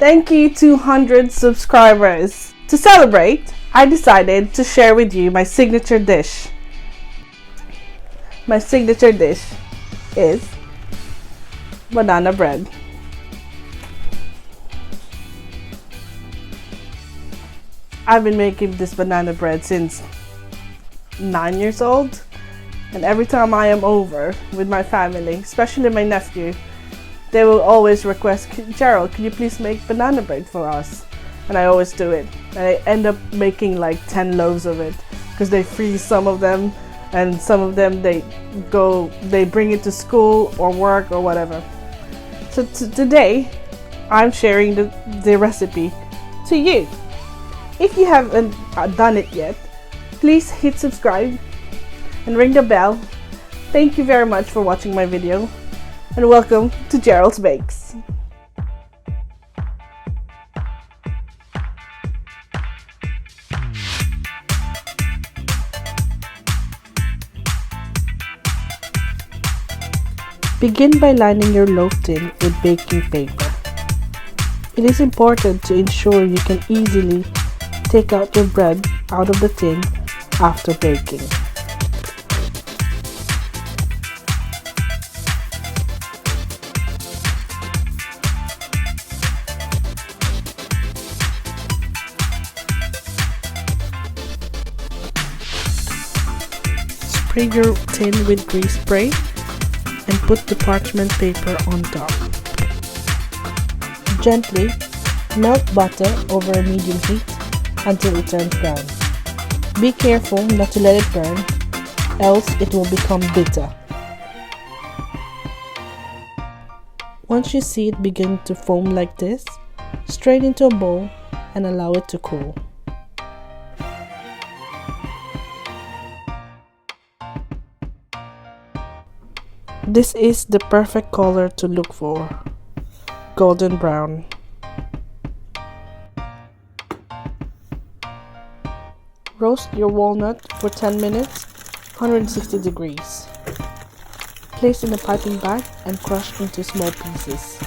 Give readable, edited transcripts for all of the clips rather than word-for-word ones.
Thank you 200 subscribers. To celebrate, I decided to share with you my signature dish. My signature dish is banana bread. I've been making this banana bread since 9 years old, and every time I am over with my family, especially my nephew, they will always request, Gerald, can you please make banana bread for us? And I always do it. And I end up making like 10 loaves of it because they freeze some of them, and some of them they bring it to school or work or whatever. So today I'm sharing the recipe to you. If you haven't done it yet, please hit subscribe and ring the bell. Thank you very much for watching my video, and welcome to Gerald's Bakes. Begin by lining your loaf tin with baking paper. It is important to ensure you can easily take out your bread out of the tin after baking. Spray your tin with grease spray and put the parchment paper on top. Gently melt butter over a medium heat until it turns brown. Be careful not to let it burn, else it will become bitter. Once you see it begin to foam like this, strain into a bowl and allow it to cool. This is the perfect color to look for, golden brown. Roast your walnut for 10 minutes, 160 degrees. Place in a piping bag and crush into small pieces.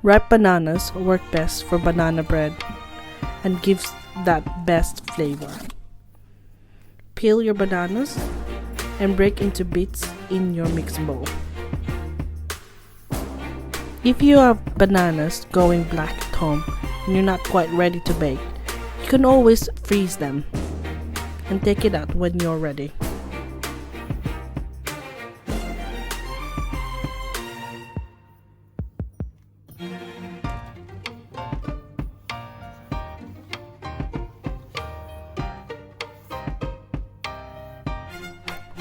Ripe bananas work best for banana bread and gives that best flavor. Peel your bananas and break into bits in your mix bowl. If you have bananas going black at home and you're not quite ready to bake, you can always freeze them and take it out when you're ready.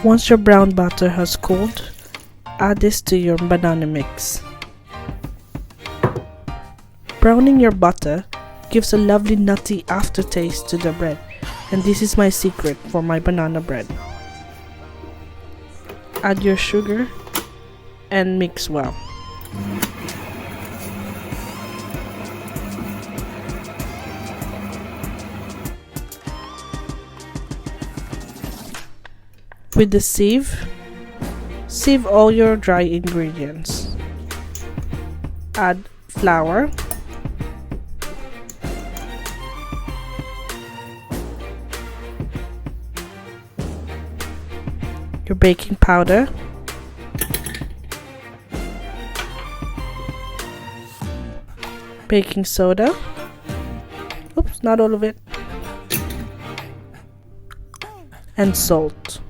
Once your brown butter has cooled, add this to your banana mix. Browning your butter gives a lovely nutty aftertaste to the bread, and this is my secret for my banana bread. Add your sugar and mix well. With the sieve, sieve all your dry ingredients. Add flour, your baking powder, baking soda, oops, not all of it, and salt.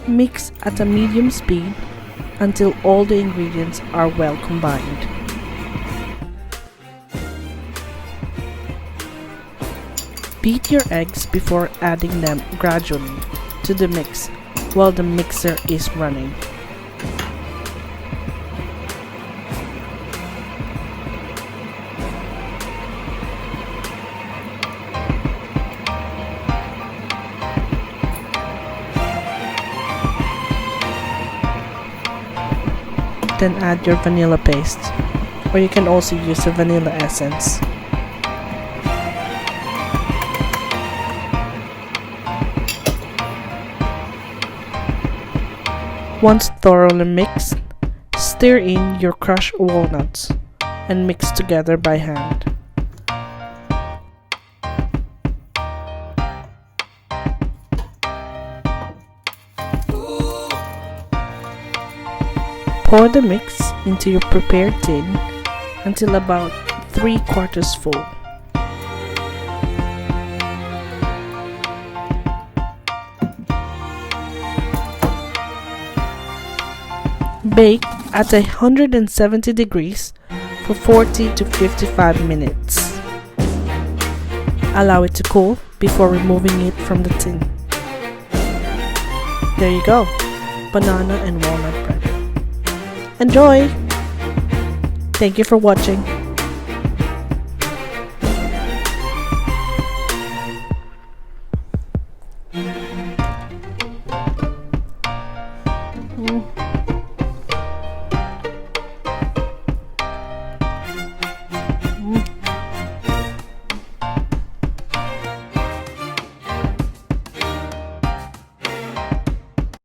Mix at a medium speed until all the ingredients are well combined. Beat your eggs before adding them gradually to the mix while the mixer is running. Then add your vanilla paste, or you can also use the vanilla essence. Once thoroughly mixed, stir in your crushed walnuts and mix together by hand. Pour the mix into your prepared tin until about 3/4 full. Bake at 170 degrees for 40 to 55 minutes. Allow it to cool before removing it from the tin. There you go, banana and walnut bread. Enjoy! Thank you for watching.